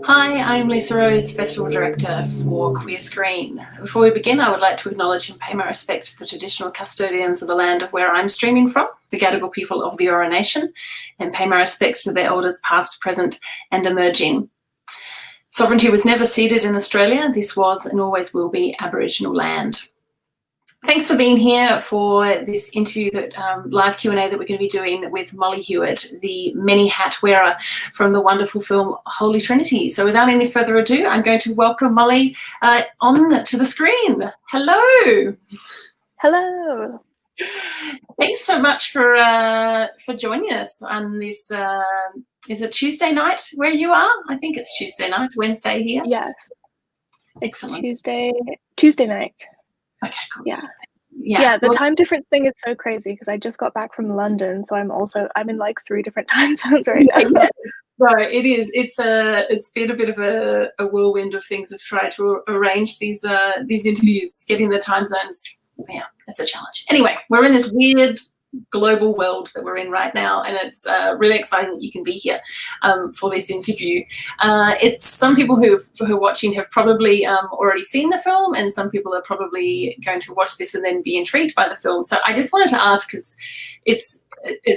Hi, I'm Lisa Rose, Festival Director for Queer Screen. Before we begin, I would like to acknowledge and pay my respects to the traditional custodians of the land of where I'm streaming from, the Gadigal people of the Eora Nation, and pay my respects to their elders past, present and emerging. Sovereignty was never ceded in Australia. This was and always will be Aboriginal land. Thanks for being here for this interview, live Q&A that we're going to be doing with Molly Hewitt, the many hat wearer from the wonderful film Holy Trinity. So without any further ado, I'm going to welcome Molly on to the screen. Hello. Hello. Thanks so much for joining us on this. Is it Tuesday night where you are? I think it's Tuesday night, Wednesday here. Yes. Excellent. Tuesday night. Okay, cool. Yeah, the time difference thing is so crazy because I just got back from London, so I'm in like 3 different time zones right now. Yeah. No, it is. It's been a bit of a whirlwind of things of trying to arrange these interviews, getting the time zones. Yeah, it's a challenge. Anyway, we're in this weird global world that we're in right now, and it's really exciting that you can be here for this interview. It's some people who are watching have probably already seen the film, and some people are probably going to watch this and then be intrigued by the film. So I just wanted to ask, because it's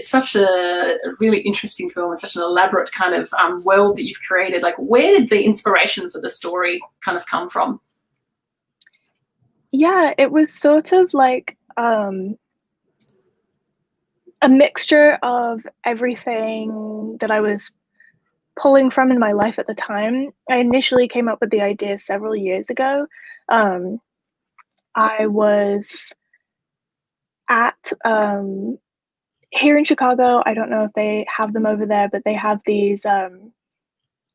such a really interesting film and such an elaborate kind of world that you've created. Like, where did the inspiration for the story kind of come from? Yeah, it was sort of like a mixture of everything that I was pulling from in my life at the time. I initially came up with the idea several years ago. I was at here in Chicago. I don't know if they have them over there, but they have these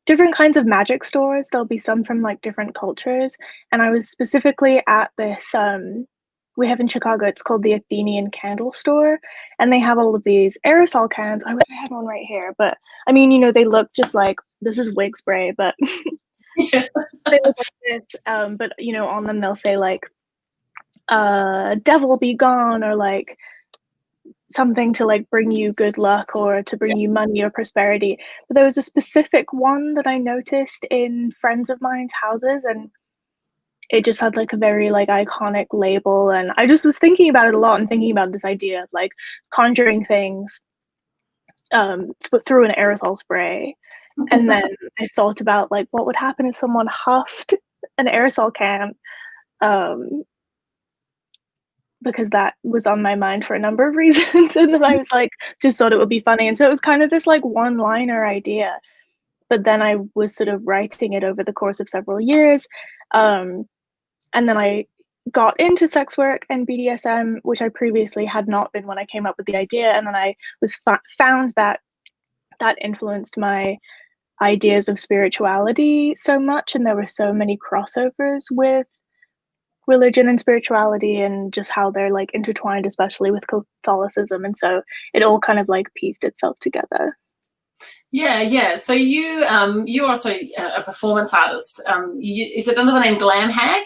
different kinds of magic stores. There'll be some from like different cultures, and I was specifically at this we have in Chicago, it's called the Athenian Candle Store, and they have all of these aerosol cans. I wish I had one right here, but I mean, you know, they look just like, this is wig spray, but Yeah. they look like this, but you know, on them they'll say like devil be gone, or like something to like bring you good luck or to bring you money or prosperity. But there was a specific one that I noticed in friends of mine's houses, and it just had like a very like iconic label, and I just was thinking about it a lot and thinking about this idea of like conjuring things through an aerosol spray. And then I thought about like what would happen if someone huffed an aerosol can, because that was on my mind for a number of reasons. And then I was like, just thought it would be funny. And so it was kind of this like one-liner idea, but then I was sort of writing it over the course of several years. And then I got into sex work and BDSM, which I previously had not been when I came up with the idea. And then I was found that influenced my ideas of spirituality so much, and there were so many crossovers with religion and spirituality and just how they're like intertwined, especially with Catholicism. And so it all kind of like pieced itself together. Yeah. So you're also a performance artist. Is it under the name Glam Hag?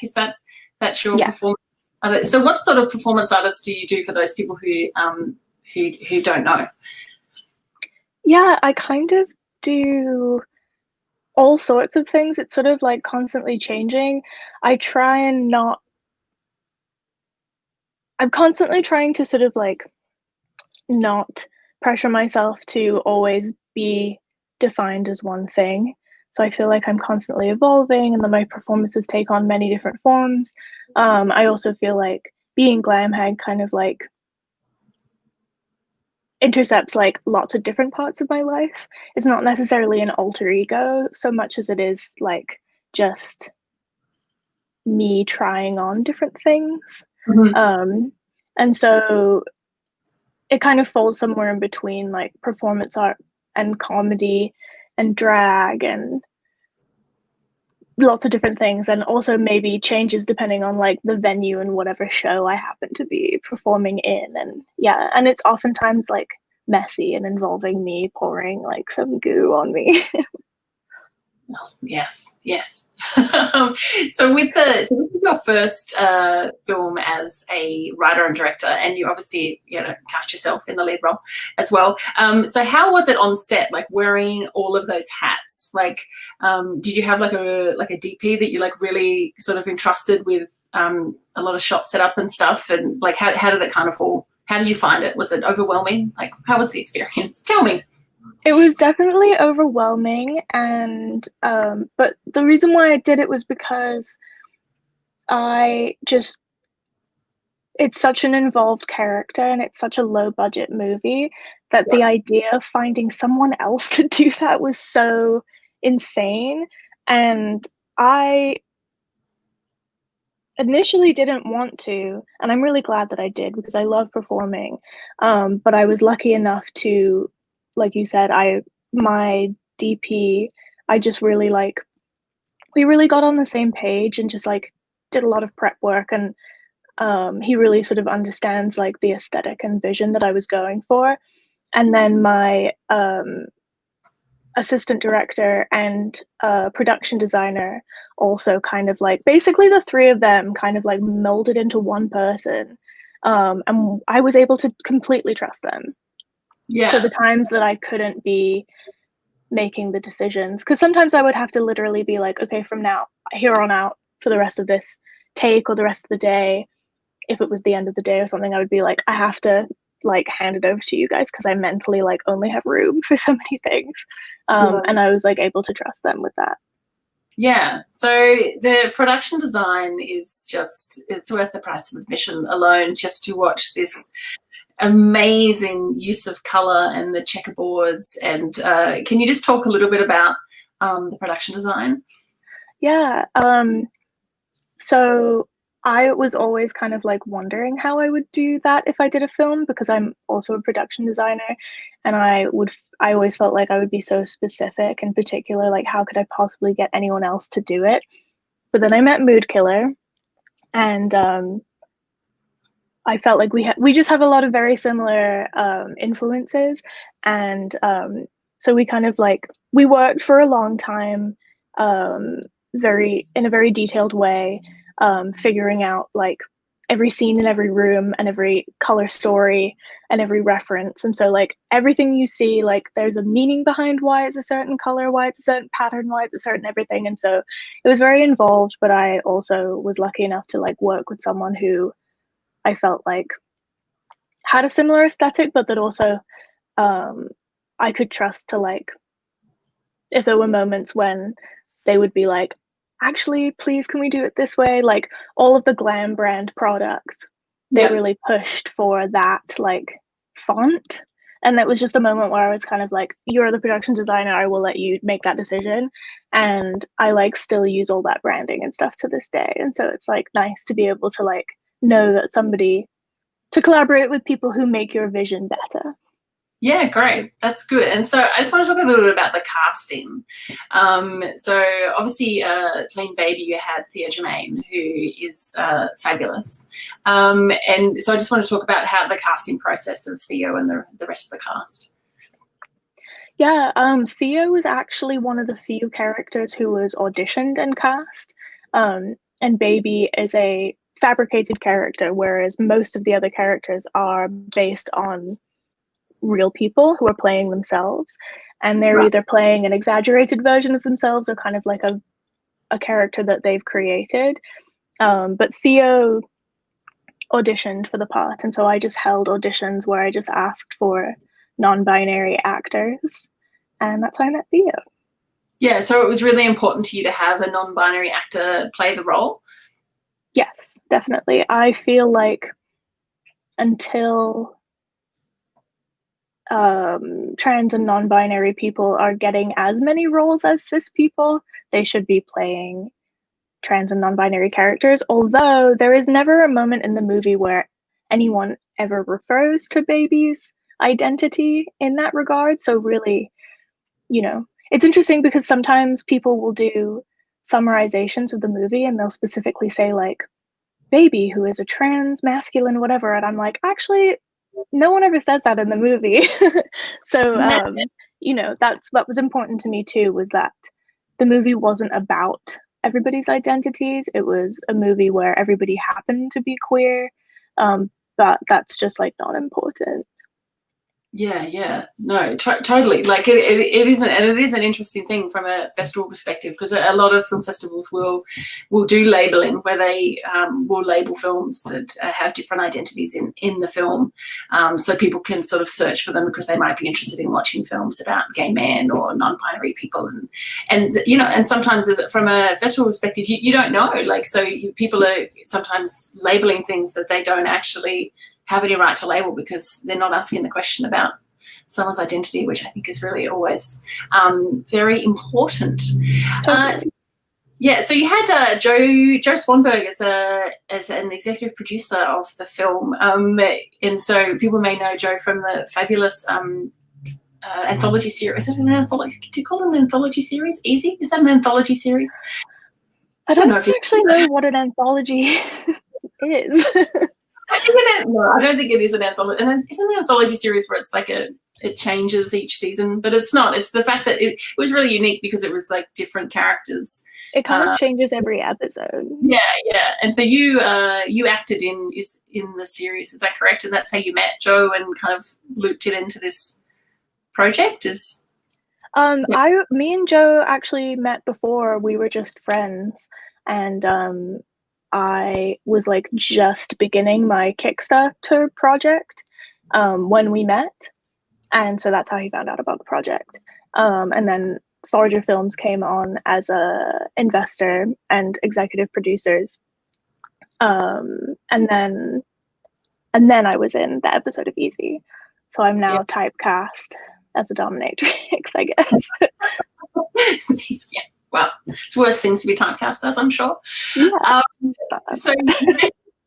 That's your performance? So what sort of performance artist do you do for those people who don't know? Yeah, I kind of do all sorts of things. It's sort of like constantly changing. I'm constantly trying to sort of like not pressure myself to always be defined as one thing. So I feel like I'm constantly evolving, and then my performances take on many different forms. I also feel like being Glam Hag kind of like intercepts like lots of different parts of my life. It's not necessarily an alter ego so much as it is like just me trying on different things. Mm-hmm. And so it kind of falls somewhere in between like performance art and comedy and drag and lots of different things, and also maybe changes depending on like the venue and whatever show I happen to be performing in. And yeah, and it's oftentimes like messy and involving me pouring like some goo on me. Oh, yes, yes. So with this is your first film as a writer and director, and you obviously, you know, cast yourself in the lead role as well. So how was it on set, like wearing all of those hats? Like, did you have like a DP that you like really sort of entrusted with a lot of shot setup and stuff? And like, how did it kind of all? How did you find it? Was it overwhelming? Like, how was the experience? Tell me. It was definitely overwhelming, and but the reason why I did it was because it's such an involved character and it's such a low budget movie that the idea of finding someone else to do that was so insane. And I initially didn't want to, and I'm really glad that I did because I love performing. But I was lucky enough to, like you said, my DP, I just really like, we really got on the same page and just like did a lot of prep work, and he really sort of understands like the aesthetic and vision that I was going for. And then my assistant director and production designer also kind of like, basically the three of them kind of like melded into one person, and I was able to completely trust them. Yeah. So the times that I couldn't be making the decisions, because sometimes I would have to literally be like, okay, from now here on out for the rest of this take or the rest of the day, if it was the end of the day or something, I would be like, I have to like hand it over to you guys because I mentally like only have room for so many things. And I was like able to trust them with that. Yeah, so the production design is just, it's worth the price of admission alone just to watch this amazing use of color and the checkerboards. And can you just talk a little bit about the production design? Yeah, so I was always kind of like wondering how I would do that if I did a film, because I'm also a production designer, and I always felt like I would be so specific and particular, like how could I possibly get anyone else to do it? But then I met Mood Killer, and I felt like we just have a lot of very similar influences, and so we kind of like, we worked for a long time, in a very detailed way, figuring out like every scene in every room and every color story and every reference. And so like everything you see, like there's a meaning behind why it's a certain color, why it's a certain pattern, why it's a certain everything. And so it was very involved, but I also was lucky enough to like work with someone who I felt like had a similar aesthetic, but that also I could trust to like, if there were moments when they would be like, actually, please, can we do it this way? Like all of the glam brand products, they really pushed for that like font. And that was just a moment where I was kind of like, you're the production designer, I will let you make that decision. And I like still use all that branding and stuff to this day. And so it's like nice to be able to like know that to collaborate with people who make your vision better. Yeah, great. That's good. And so I just want to talk a little bit about the casting. So obviously, Clean Baby, you had Thea Germain, who is fabulous. And so I just want to talk about how the casting process of Theo and the rest of the cast. Yeah, Theo was actually one of the few characters who was auditioned and cast. And Baby is a fabricated character, whereas most of the other characters are based on real people who are playing themselves, and they're either playing an exaggerated version of themselves or kind of like a character that they've created. But Theo auditioned for the part, and so I just held auditions where I just asked for non-binary actors, and that's how I met Theo. Yeah, so it was really important to you to have a non-binary actor play the role? Yes, definitely. I feel like until trans and non-binary people are getting as many roles as cis people, they should be playing trans and non-binary characters, although there is never a moment in the movie where anyone ever refers to Baby's identity in that regard. So really, you know, it's interesting because sometimes people will do summarizations of the movie and they'll specifically say like, Baby, who is a trans masculine whatever, and I'm like, actually no one ever said that in the movie. So that was important to me too, was that the movie wasn't about everybody's identities. It was a movie where everybody happened to be queer, but that's just like not important. Yeah, no, totally. Like it isn't, and it is an interesting thing from a festival perspective, because a lot of film festivals will do labeling where they will label films that have different identities in the film, so people can sort of search for them because they might be interested in watching films about gay men or non-binary people, and you know, and sometimes from a festival perspective, you don't know, like, so people are sometimes labeling things that they don't actually have any right to label because they're not asking the question about someone's identity, which I think is really always very important. Totally. So you had Joe Swanberg as an executive producer of the film, and so people may know Joe from the fabulous anthology series. Is it an anthology? Do you call it an anthology series? Easy? Is that an anthology series? I don't actually know what an anthology is. I don't think it is an anthology. And isn't an anthology series where it's like it changes each season? But it's not. It's the fact that it was really unique because it was like different characters. It kind of changes every episode. Yeah. And so you acted in the series, is that correct? And that's how you met Joe and kind of looped it into this project? Me and Joe actually met before. We were just friends, and I was like just beginning my Kickstarter project when we met, and so that's how he found out about the project. And then Forager Films came on as a investor and executive producers, and then I was in the episode of Easy, so I'm now typecast as a dominatrix, I guess. Yeah. Well, it's worse things to be typecast as, I'm sure. Yeah. So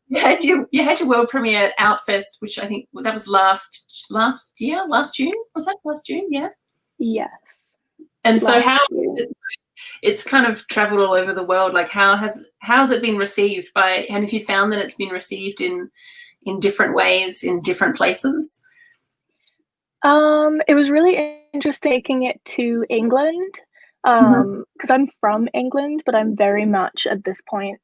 you had your world premiere at Outfest, which I think that was last June. Was that last June? Yeah. Yes. And so it's kind of traveled all over the world. Like how has it been received by? And have you found that it's been received in different ways in different places? It was really interesting taking it to England. Because I'm from England, but I'm very much at this point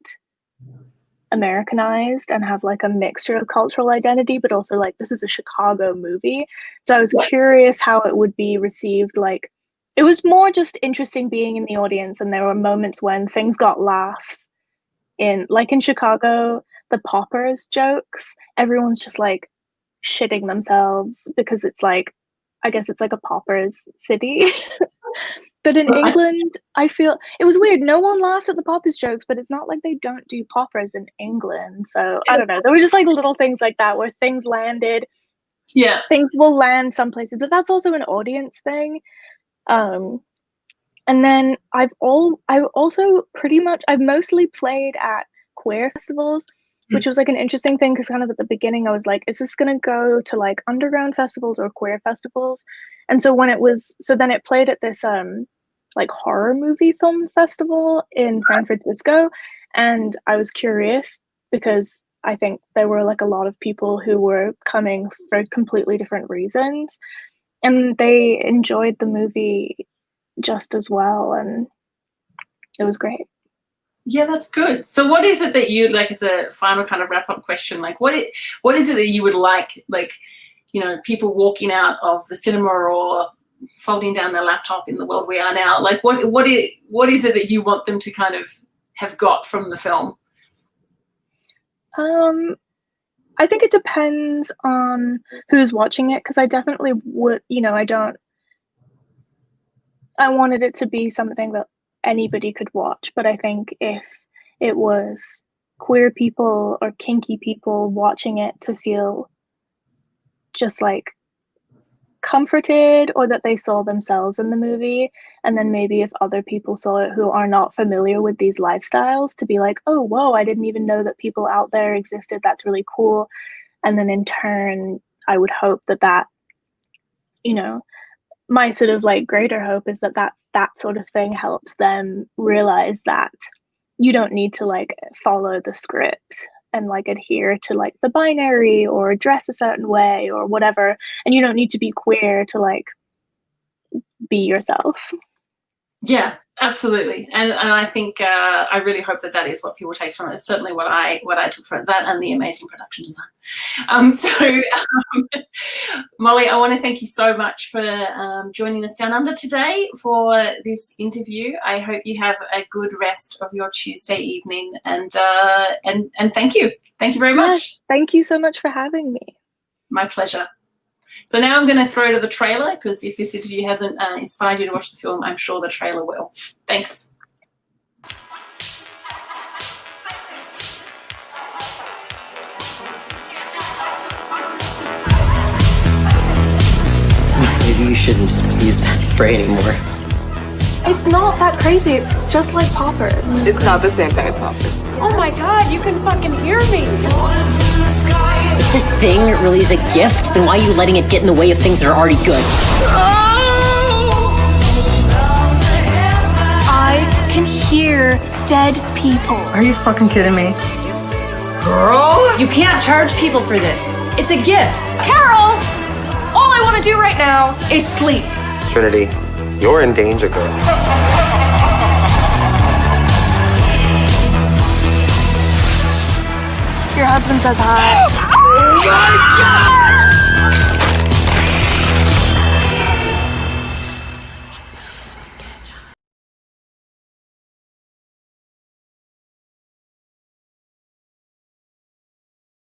Americanized and have like a mixture of cultural identity, but also like this is a Chicago movie. So I was curious how it would be received. Like it was more just interesting being in the audience, and there were moments when things got laughs. In Chicago, the poppers jokes, everyone's just like shitting themselves because it's like, I guess it's like a poppers city. But in England, I feel it was weird. No one laughed at the poppers jokes, but it's not like they don't do poppers in England. So I don't know. There were just like little things like that where things landed. Yeah. Things will land some places, but that's also an audience thing. And then I've mostly played at queer festivals, which was like an interesting thing because kind of at the beginning I was like, is this gonna go to like underground festivals or queer festivals? And so then it played at this like horror movie film festival in San Francisco, and I was curious because I think there were like a lot of people who were coming for completely different reasons, and they enjoyed the movie just as well, and it was great. Yeah, that's good. So what is it that you like, as a final kind of wrap up question, like what is it that you would like, you know, people walking out of the cinema or folding down their laptop in the world we are now, like what is it that you want them to kind of have got from the film? I think it depends on who's watching it, because I definitely would, you know, I wanted it to be something that anybody could watch, but I think if it was queer people or kinky people watching it to feel just like comforted, or that they saw themselves in the movie, and then maybe if other people saw it who are not familiar with these lifestyles, to be like, oh whoa, I didn't even know that people out there existed, that's really cool. And then in turn I would hope that you know, my sort of like greater hope is that sort of thing helps them realize that you don't need to like follow the script and like adhere to like the binary or dress a certain way or whatever, and you don't need to be queer to like be yourself. Yeah, Absolutely, and I think I really hope that is what people take from it. It's certainly what I took from that, and the amazing production design. Molly, I want to thank you so much for joining us down under today for this interview. I hope you have a good rest of your Tuesday evening, and thank you very much. Thank you so much for having me. My pleasure. So now I'm going to throw to the trailer, because if this interview hasn't inspired you to watch the film, I'm sure the trailer will. Thanks. Maybe you shouldn't use that spray anymore. It's not that crazy. It's just like poppers. It's not the same thing as poppers. Oh my god, you can fucking hear me. If this thing really is a gift, then why are you letting it get in the way of things that are already good? I can hear dead people. Are you fucking kidding me? Girl! You can't charge people for this. It's a gift. Carol! All I want to do right now is sleep. Trinity, you're in danger, girl. Your husband says hi. Oh my god!